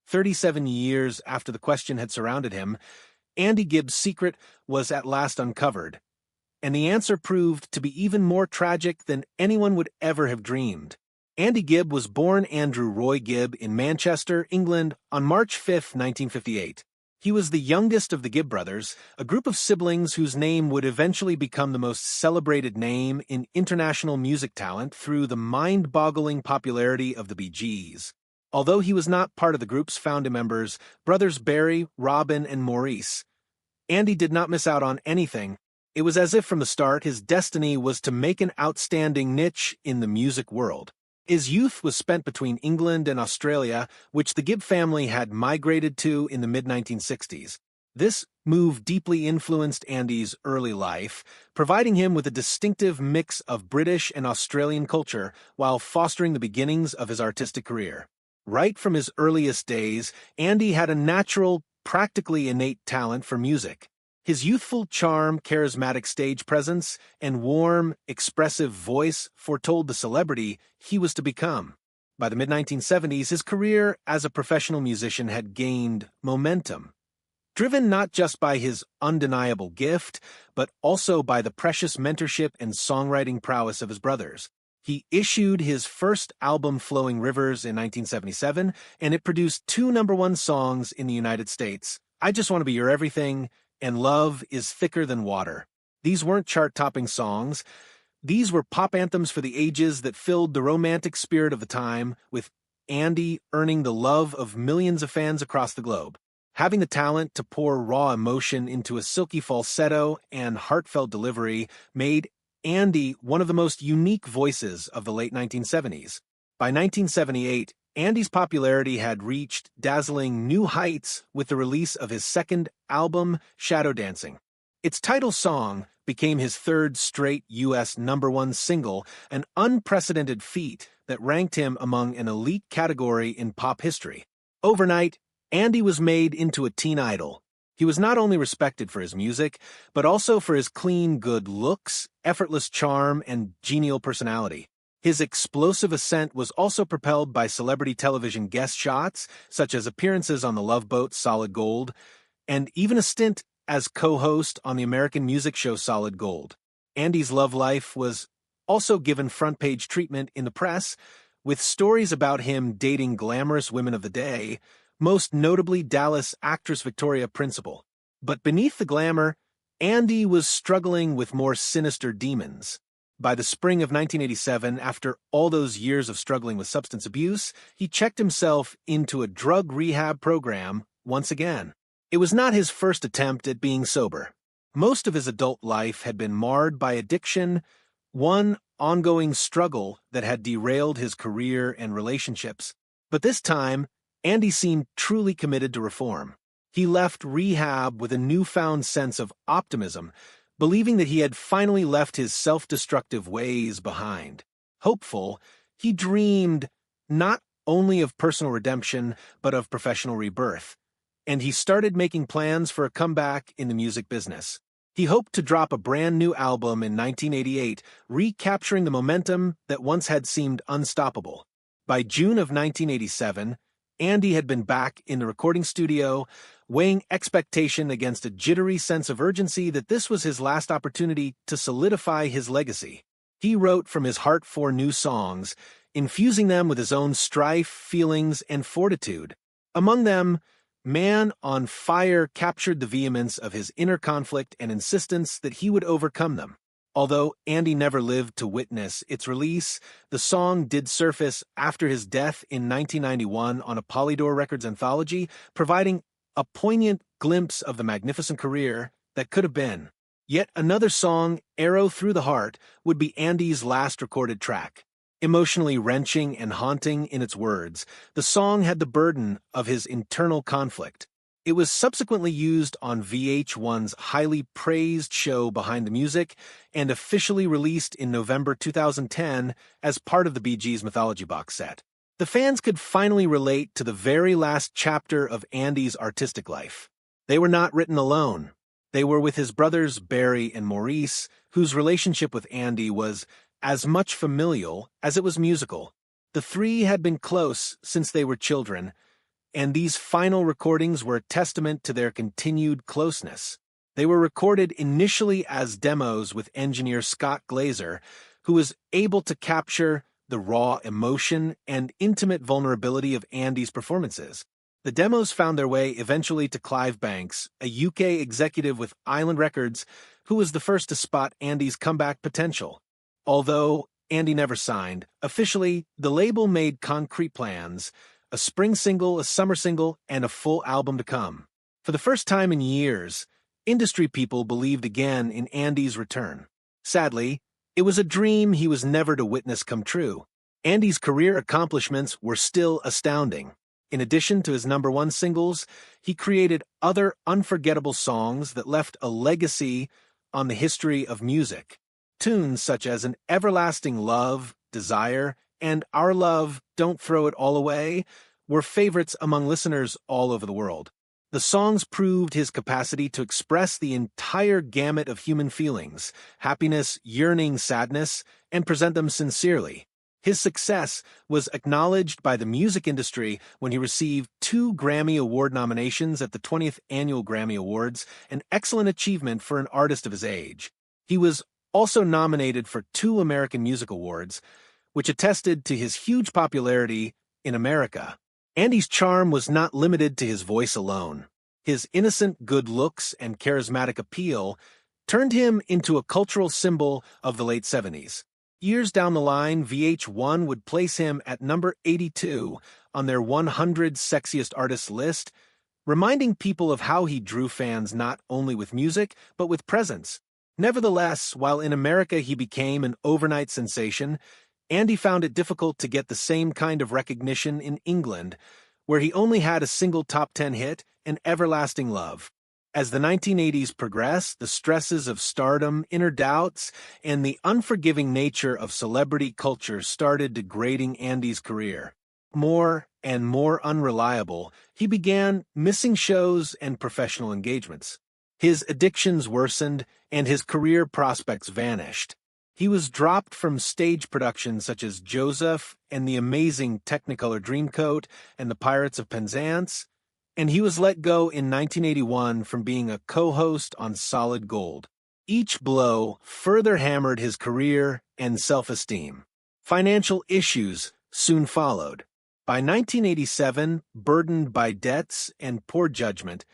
37 years after the question had surrounded him, Andy Gibb's secret was at last uncovered, and the answer proved to be even more tragic than anyone would ever have dreamed. Andy Gibb was born Andrew Roy Gibb in Manchester, England, on March 5, 1958. He was the youngest of the Gibb brothers, a group of siblings whose name would eventually become the most celebrated name in international music talent through the mind-boggling popularity of the Bee Gees. Although he was not part of the group's founding members, brothers Barry, Robin, and Maurice, Andy did not miss out on anything. It was as if from the start his destiny was to make an outstanding niche in the music world. His youth was spent between England and Australia, which the Gibb family had migrated to in the mid-1960s. This move deeply influenced Andy's early life, providing him with a distinctive mix of British and Australian culture while fostering the beginnings of his artistic career. Right from his earliest days, Andy had a natural, practically innate talent for music. His youthful charm, charismatic stage presence, and warm, expressive voice foretold the celebrity he was to become. By the mid-1970s, his career as a professional musician had gained momentum, driven not just by his undeniable gift, but also by the precious mentorship and songwriting prowess of his brothers. He issued his first album, Flowing Rivers, in 1977, and it produced 2 #1 songs in the United States, I Just Want to Be Your Everything and Love Is Thicker Than Water. These weren't chart-topping songs. These were pop anthems for the ages that filled the romantic spirit of the time, with Andy earning the love of millions of fans across the globe. Having the talent to pour raw emotion into a silky falsetto and heartfelt delivery made Andy one of the most unique voices of the late 1970s. By 1978, Andy's popularity had reached dazzling new heights with the release of his second album, Shadow Dancing. Its title song became his third straight U.S. #1 single, an unprecedented feat that ranked him among an elite category in pop history. Overnight, Andy was made into a teen idol. He was not only respected for his music, but also for his clean, good looks, effortless charm, and genial personality. His explosive ascent was also propelled by celebrity television guest shots, such as appearances on the Love Boat Solid Gold, and even a stint as co-host on the American music show Solid Gold. Andy's love life was also given front-page treatment in the press, with stories about him dating glamorous women of the day, most notably Dallas actress Victoria Principal. But beneath the glamour, Andy was struggling with more sinister demons. By the spring of 1987, after all those years of struggling with substance abuse, he checked himself into a drug rehab program once again. It was not his first attempt at being sober. Most of his adult life had been marred by addiction, one ongoing struggle that had derailed his career and relationships. But this time, Andy seemed truly committed to reform. He left rehab with a newfound sense of optimism, believing that he had finally left his self-destructive ways behind. Hopeful, he dreamed not only of personal redemption, but of professional rebirth, and he started making plans for a comeback in the music business. He hoped to drop a brand new album in 1988, recapturing the momentum that once had seemed unstoppable. By June of 1987, Andy had been back in the recording studio, weighing expectation against a jittery sense of urgency that this was his last opportunity to solidify his legacy. He wrote from his heart 4 new songs, infusing them with his own strife, feelings, and fortitude. Among them, Man on Fire captured the vehemence of his inner conflict and insistence that he would overcome them. Although Andy never lived to witness its release, the song did surface after his death in 1991 on a Polydor Records anthology, providing a poignant glimpse of the magnificent career that could have been. Yet another song, Arrow Through the Heart, would be Andy's last recorded track. Emotionally wrenching and haunting in its words, the song had the burden of his internal conflict. It was subsequently used on VH1's highly praised show Behind the Music and officially released in November 2010 as part of the Bee Gees Mythology box set. The fans could finally relate to the very last chapter of Andy's artistic life. They were not written alone. They were with his brothers Barry and Maurice, whose relationship with Andy was as much familial as it was musical. The three had been close since they were children, and these final recordings were a testament to their continued closeness. They were recorded initially as demos with engineer Scott Glazer, who was able to capture the raw emotion and intimate vulnerability of Andy's performances. The demos found their way eventually to Clive Banks, a UK executive with Island Records, who was the first to spot Andy's comeback potential. Although Andy never signed, officially, the label made concrete plans: a spring single, a summer single, and a full album to come. For the first time in years, industry people believed again in Andy's return. Sadly, it was a dream he was never to witness come true. Andy's career accomplishments were still astounding. In addition to his #1 singles, he created other unforgettable songs that left a legacy on the history of music. Tunes such as An Everlasting Love, Desire, and Our Love, Don't Throw It All Away were favorites among listeners all over the world. The songs proved his capacity to express the entire gamut of human feelings: happiness, yearning, sadness, and present them sincerely. His success was acknowledged by the music industry when he received 2 Grammy Award nominations at the 20th Annual Grammy Awards, an excellent achievement for an artist of his age. He was also nominated for 2 American Music Awards, which attested to his huge popularity in America. Andy's charm was not limited to his voice alone. His innocent good looks and charismatic appeal turned him into a cultural symbol of the late 70s. Years down the line, VH1 would place him at number 82 on their 100 Sexiest Artists list, reminding people of how he drew fans not only with music, but with presence. Nevertheless, while in America he became an overnight sensation, Andy found it difficult to get the same kind of recognition in England, where he only had a single top 10 hit, An Everlasting Love. As the 1980s progressed, the stresses of stardom, inner doubts, and the unforgiving nature of celebrity culture started degrading Andy's career. More and more unreliable, he began missing shows and professional engagements. His addictions worsened, and his career prospects vanished. He was dropped from stage productions such as Joseph and the amazing Technicolor Dreamcoat and the Pirates of Penzance, and he was let go in 1981 from being a co-host on Solid Gold. Each blow further hammered his career and self-esteem. Financial issues soon followed. By 1987, burdened by debts and poor judgment,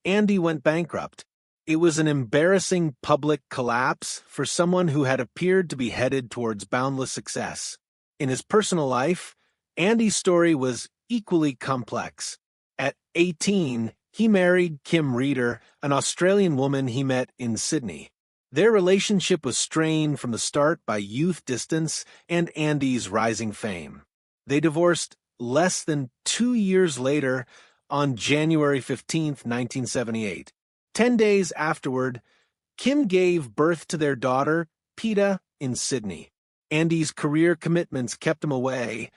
Andy went bankrupt. It was an embarrassing public collapse for someone who had appeared to be headed towards boundless success. In his personal life, Andy's story was equally complex. At 18, he married Kim Reeder, an Australian woman he met in Sydney. Their relationship was strained from the start by youth distance and Andy's rising fame. They divorced less than 2 years later on January 15, 1978. 10 days afterward, Kim gave birth to their daughter, Peta, in Sydney. Andy's career commitments kept him away,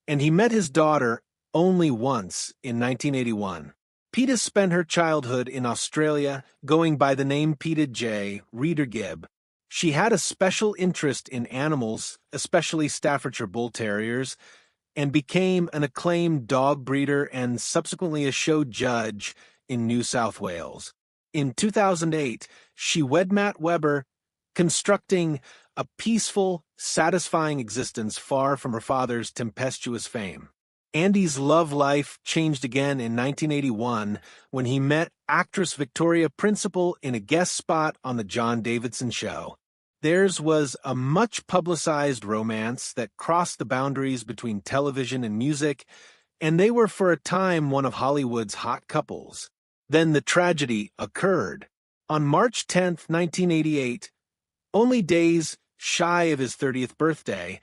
and he met his daughter only once in 1981. Peta spent her childhood in Australia, going by the name Peta J. Andy Gibb. She had a special interest in animals, especially Staffordshire Bull Terriers, and became an acclaimed dog breeder and subsequently a show judge in New South Wales. In 2008, she wed Matt Weber, constructing a peaceful, satisfying existence far from her father's tempestuous fame. Andy's love life changed again in 1981 when he met actress Victoria Principal in a guest spot on The John Davidson Show. Theirs was a much-publicized romance that crossed the boundaries between television and music, and they were for a time one of Hollywood's hot couples. Then the tragedy occurred. On March 10, 1988, only days shy of his 30th birthday,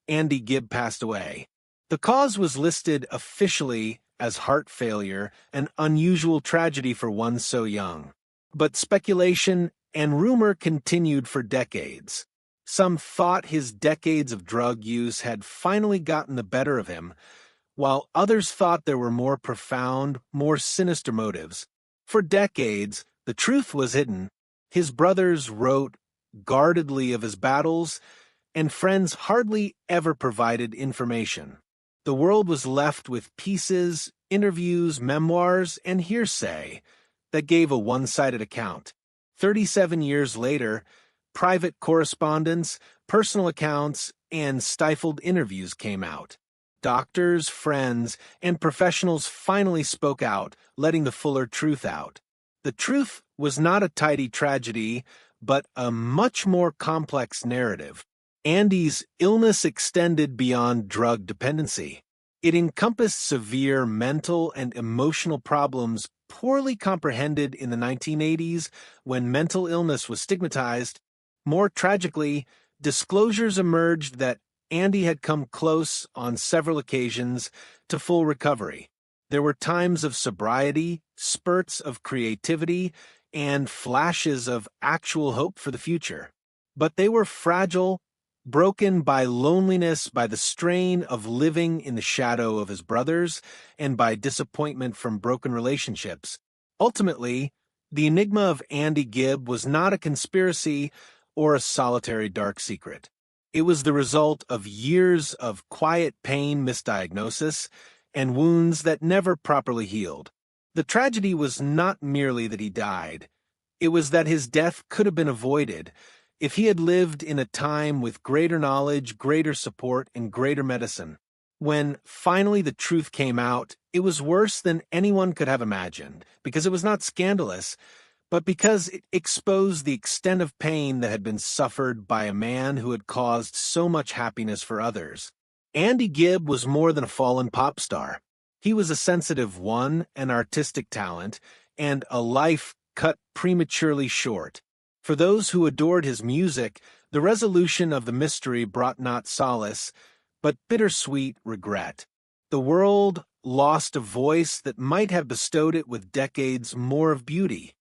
Andy Gibb passed away. The cause was listed officially as heart failure, an unusual tragedy for one so young. But speculation and rumor continued for decades. Some thought his decades of drug use had finally gotten the better of him, while others thought there were more profound, more sinister motives. For decades, the truth was hidden. His brothers wrote guardedly of his battles, and friends hardly ever provided information. The world was left with pieces interviews, memoirs, and hearsay that gave a one-sided account. 37 years later, private correspondence, personal accounts, and stifled interviews came out. Doctors, friends, and professionals finally spoke out, letting the fuller truth out. The truth was not a tidy tragedy, but a much more complex narrative. Andy's illness extended beyond drug dependency. It encompassed severe mental and emotional problems poorly comprehended in the 1980s when mental illness was stigmatized. More tragically, disclosures emerged that Andy had come close on several occasions to full recovery. There were times of sobriety, spurts of creativity, and flashes of actual hope for the future. But they were fragile, broken by loneliness, by the strain of living in the shadow of his brothers, and by disappointment from broken relationships. Ultimately, the enigma of Andy Gibb was not a conspiracy or a solitary dark secret. It was the result of years of quiet pain, misdiagnosis, and wounds that never properly healed. The tragedy was not merely that he died. It was that his death could have been avoided if he had lived in a time with greater knowledge, greater support, and greater medicine. When finally the truth came out, it was worse than anyone could have imagined, because it was not scandalous, but because it exposed the extent of pain that had been suffered by a man who had caused so much happiness for others. Andy Gibb was more than a fallen pop star. He was a sensitive one, an artistic talent, and a life cut prematurely short. For those who adored his music, the resolution of the mystery brought not solace, but bittersweet regret. The world lost a voice that might have bestowed it with decades more of beauty.